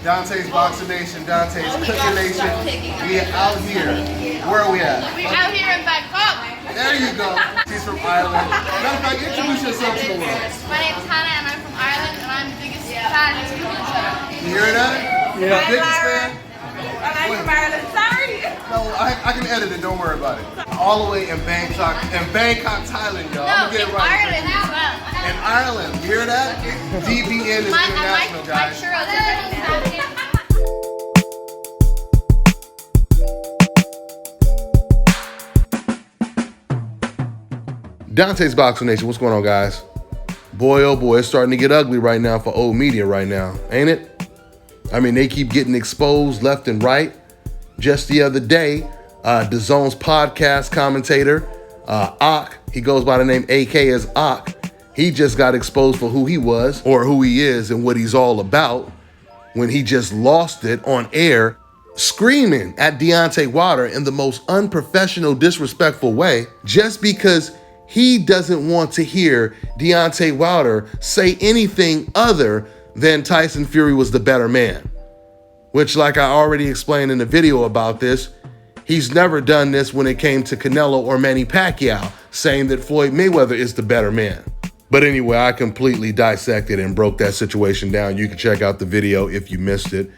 Dontaesboxingnation, Dontaescookingnation. We are out here. Where are we at? We're out here in Bangkok. There you go. She's from Ireland. Matter of fact, introduce yourself to the world. My name's Hannah and I'm from Ireland and I'm the biggest fan of this show. You hearing that? Yeah. The biggest fan? And I'm from Ireland, sorry. No, I can edit it, don't worry about it. All the way in Bangkok, Thailand, y'all. I'm No, gonna get in it right. Ireland as well. In Ireland, you hear that? DBN is international, My guys. churros are ready now. Dontaesboxingnation, what's going on, guys? Boy, oh boy, it's starting to get ugly right now for old media right now, ain't it? I mean, they keep getting exposed left and right. Just the other day, DAZN's podcast commentator, Ak, he goes by the name AK as Ak, he just got exposed for who he was or who he is and what he's all about when he just lost it on air, screaming at Deontay Wilder in the most unprofessional, disrespectful way, just because he doesn't want to hear Deontay Wilder say anything other than Tyson Fury was the better man. Which, like I already explained in the video about this, he's never done this when it came to Canelo or Manny Pacquiao, saying that Floyd Mayweather is the better man. But anyway, I completely dissected and broke that situation down. You can check out the video if you missed it.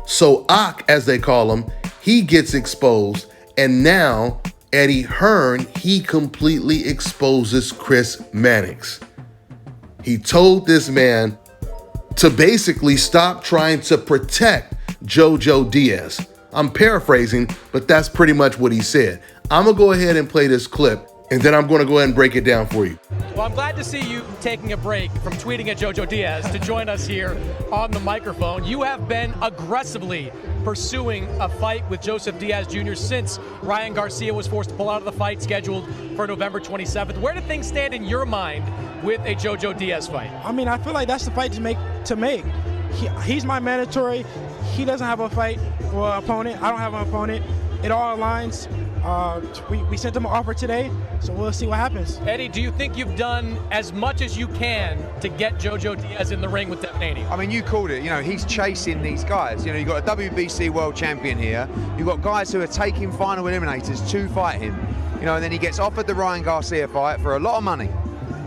So Ak, as they call him, he gets exposed, and now Eddie Hearn, he completely exposes Chris Mannix. He told this man to basically stop trying to protect Jojo Diaz. I'm paraphrasing, but that's pretty much what he said. I'm gonna go ahead and play this clip, and then I'm gonna go ahead and break it down for you. Well, I'm glad to see you taking a break from tweeting at Jojo Diaz to join us here on the microphone. You have been aggressively pursuing a fight with Joseph Diaz Jr. since Ryan Garcia was forced to pull out of the fight scheduled for November 27th. Where do things stand in your mind with a Jojo Diaz fight? I mean, I feel like that's the fight to make. He's my mandatory. He doesn't have a fight or an opponent. I don't have an opponent. It all aligns. We sent him an offer today, so we'll see what happens. Eddie, do you think you've done as much as you can to get Jojo Diaz in the ring with Devin Haney? I mean, you called it. You know, he's chasing these guys. You know, you've got a WBC world champion here. You've got guys who are taking final eliminators to fight him. You know, and then he gets offered the Ryan Garcia fight for a lot of money.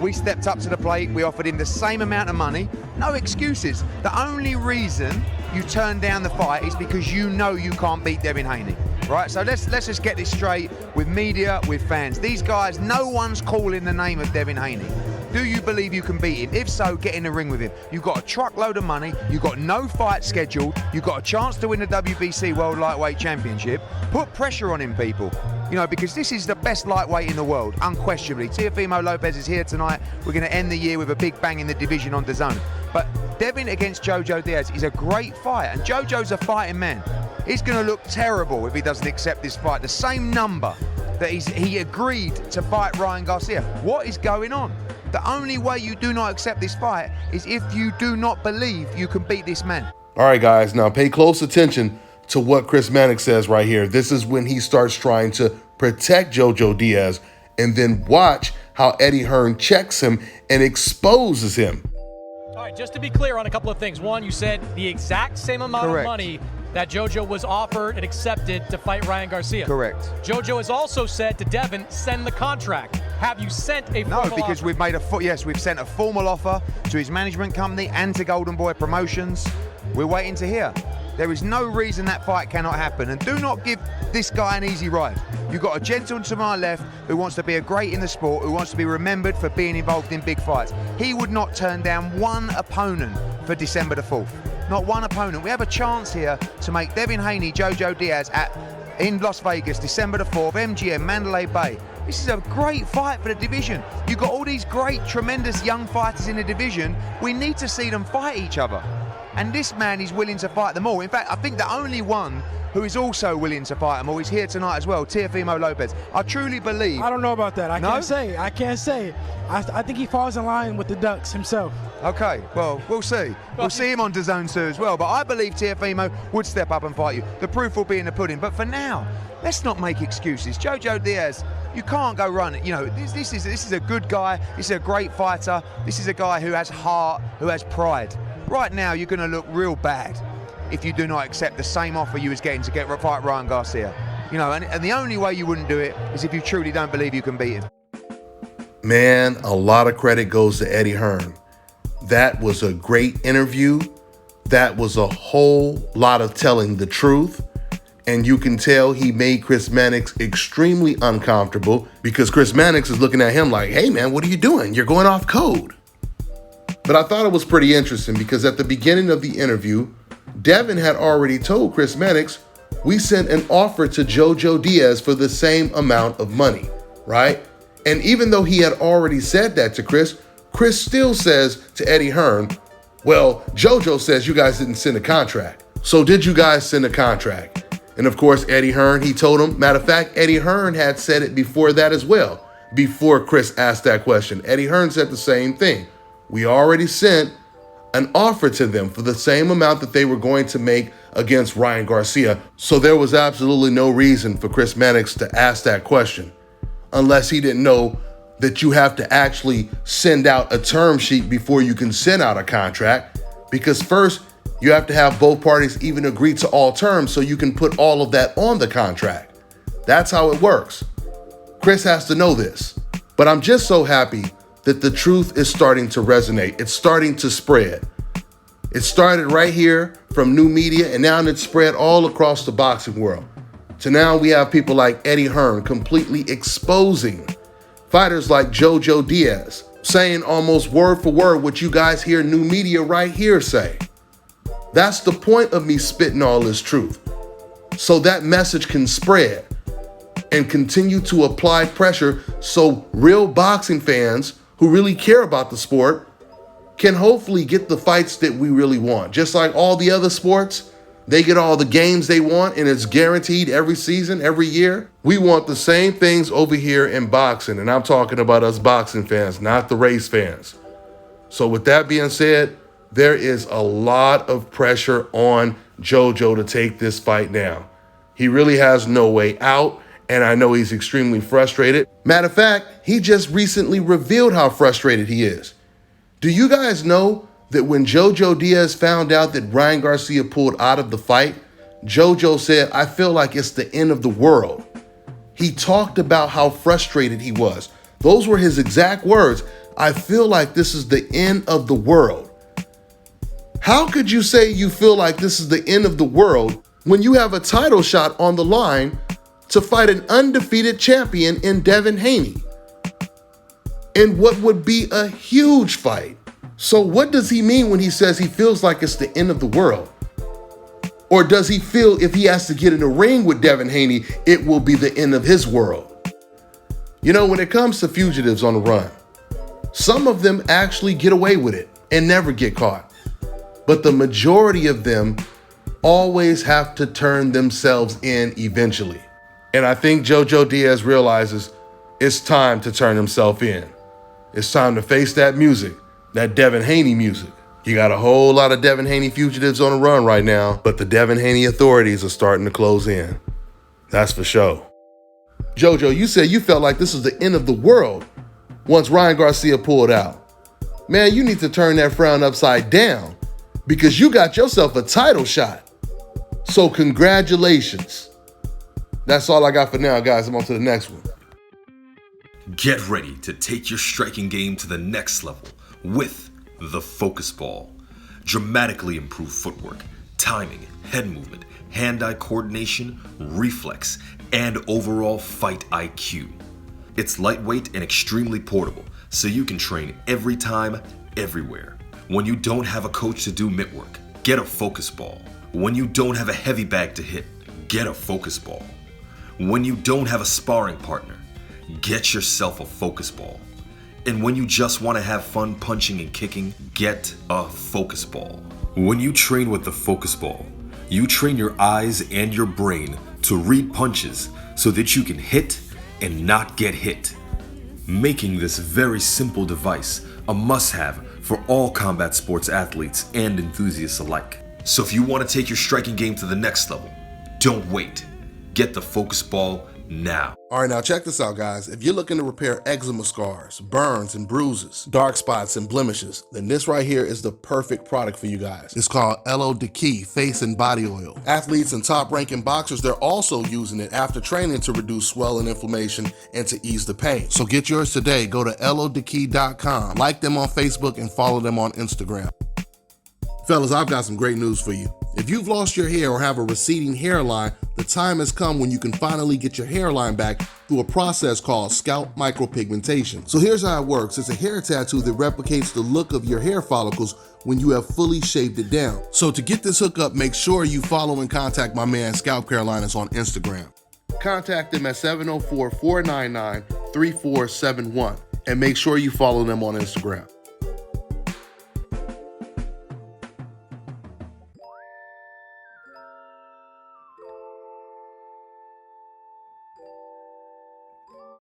We stepped up to the plate. We offered him the same amount of money. No excuses. The only reason you turn down the fight is because you know you can't beat Devin Haney. Right, so let's just get this straight with media, with fans. These guys, no one's calling the name of Devin Haney. Do you believe you can beat him? If so, get in the ring with him. You've got a truckload of money. You've got no fight scheduled. You've got a chance to win the WBC World Lightweight Championship. Put pressure on him, people. You know, because this is the best lightweight in the world, unquestionably. Teofimo Lopez is here tonight. We're going to end the year with a big bang in the division on DAZN. But Devin against Jojo Diaz is a great fight, and Jojo's a fighting man. He's going to look terrible if he doesn't accept this fight. The same number that he agreed to fight Ryan Garcia. What is going on? The only way you do not accept this fight is if you do not believe you can beat this man. All right, guys, now pay close attention to what Chris Mannix says right here. This is when he starts trying to protect Jojo Diaz, and then watch how Eddie Hearn checks him and exposes him. All right, just to be clear on a couple of things. One, you said the exact same amount of money that Jojo was offered and accepted to fight Ryan Garcia. Correct. Jojo has also said to Devin, send the contract. Have you sent a formal offer? No, because we've made we've sent a formal offer to his management company and to Golden Boy Promotions. We're waiting to hear. There is no reason that fight cannot happen, and do not give this guy an easy ride. You've got a gentleman to my left who wants to be a great in the sport, who wants to be remembered for being involved in big fights. He would not turn down one opponent for December the 4th. Not one opponent. We have a chance here to make Devin Haney, Jojo Diaz in Las Vegas, December the 4th, MGM, Mandalay Bay. This is a great fight for the division. You've got all these great, tremendous young fighters in the division. We need to see them fight each other. And this man is willing to fight them all. In fact, I think the only one who is also willing to fight them all is here tonight as well, Teofimo Lopez. I truly believe... I don't know about that. I can't say. I think he falls in line with the Ducks himself. Okay, well, we'll see. We'll see him on DAZN 2 as well. But I believe Teofimo would step up and fight you. The proof will be in the pudding. But for now, let's not make excuses. Jojo Diaz, you can't go run. You know, this is a good guy. This is a great fighter. This is a guy who has heart, who has pride. Right now, you're going to look real bad. if you do not accept the same offer you was getting to get fight Ryan Garcia. You know, and the only way you wouldn't do it is if you truly don't believe you can beat him. Man, a lot of credit goes to Eddie Hearn. That was a great interview. That was a whole lot of telling the truth. And you can tell he made Chris Mannix extremely uncomfortable because Chris Mannix is looking at him like, hey man, what are you doing? You're going off code. But I thought it was pretty interesting because at the beginning of the interview, Devin had already told Chris Mannix, we sent an offer to Jojo Diaz for the same amount of money, right? And even though he had already said that to Chris, Chris still says to Eddie Hearn, well, Jojo says you guys didn't send a contract. So did you guys send a contract? And of course, Eddie Hearn, he told him, matter of fact, Eddie Hearn had said it before that as well. Before Chris asked that question, Eddie Hearn said the same thing. We already sent an offer to them for the same amount that they were going to make against Ryan Garcia. So there was absolutely no reason for Chris Mannix to ask that question, unless he didn't know that you have to actually send out a term sheet before you can send out a contract, because first you have to have both parties even agree to all terms so you can put all of that on the contract. That's how it works. Chris has to know this. But I'm just so happy that the truth is starting to resonate. It's starting to spread. It started right here from new media, and now it's spread all across the boxing world. So now we have people like Eddie Hearn completely exposing fighters like Jojo Diaz, saying almost word for word what you guys hear new media right here say. That's the point of me spitting all this truth, so that message can spread and continue to apply pressure so real boxing fans who really care about the sport can hopefully get the fights that we really want. Just like all the other sports, they get all the games they want and it's guaranteed every season, every year. We want the same things over here in boxing, and I'm talking about us boxing fans, not the race fans. So with that being said, there is a lot of pressure on Jojo to take this fight now. He really has no way out, and I know he's extremely frustrated. Matter of fact, he just recently revealed how frustrated he is. Do you guys know that when Jojo Diaz found out that Ryan Garcia pulled out of the fight, Jojo said, I feel like it's the end of the world. He talked about how frustrated he was. Those were his exact words. I feel like this is the end of the world. How could you say you feel like this is the end of the world when you have a title shot on the line to fight an undefeated champion in Devin Haney in what would be a huge fight? So what does he mean when he says he feels like it's the end of the world? Or does he feel if he has to get in the ring with Devin Haney, it will be the end of his world? You know, when it comes to fugitives on the run, some of them actually get away with it and never get caught. But the majority of them always have to turn themselves in eventually. And I think Jojo Diaz realizes it's time to turn himself in. It's time to face that music, that Devin Haney music. You got a whole lot of Devin Haney fugitives on the run right now, but the Devin Haney authorities are starting to close in. That's for sure. Jojo, you said you felt like this was the end of the world once Ryan Garcia pulled out. Man, you need to turn that frown upside down because you got yourself a title shot. So congratulations. That's all I got for now, guys. I'm on to the next one. Get ready to take your striking game to the next level with the Focus Ball. Dramatically improved footwork, timing, head movement, hand-eye coordination, reflex, and overall fight IQ. It's lightweight and extremely portable, so you can train every time, everywhere. When you don't have a coach to do mitt work, get a Focus Ball. When you don't have a heavy bag to hit, get a Focus Ball. When you don't have a sparring partner, get yourself a Focus Ball. And when you just want to have fun punching and kicking, get a Focus Ball. When you train with the Focus Ball, you train your eyes and your brain to read punches so that you can hit and not get hit, making this very simple device a must-have for all combat sports athletes and enthusiasts alike. So if you want to take your striking game to the next level, don't wait. Get the Focus Ball now. All right, now check this out, guys. If you're looking to repair eczema scars, burns and bruises, dark spots and blemishes, then this right here is the perfect product for you guys. It's called Elo Deki Face and Body Oil. Athletes and top-ranking boxers, they're also using it after training to reduce swelling, inflammation, and to ease the pain. So get yours today. Go to elodeki.com, like them on Facebook, and follow them on Instagram. Fellas, I've got some great news for you. If you've lost your hair or have a receding hairline, the time has come when you can finally get your hairline back through a process called scalp micropigmentation. So here's how it works. It's a hair tattoo that replicates the look of your hair follicles when you have fully shaved it down. So to get this hookup, make sure you follow and contact my man ScalpCarolinas on Instagram. Contact them at 704-499-3471 and make sure you follow them on Instagram.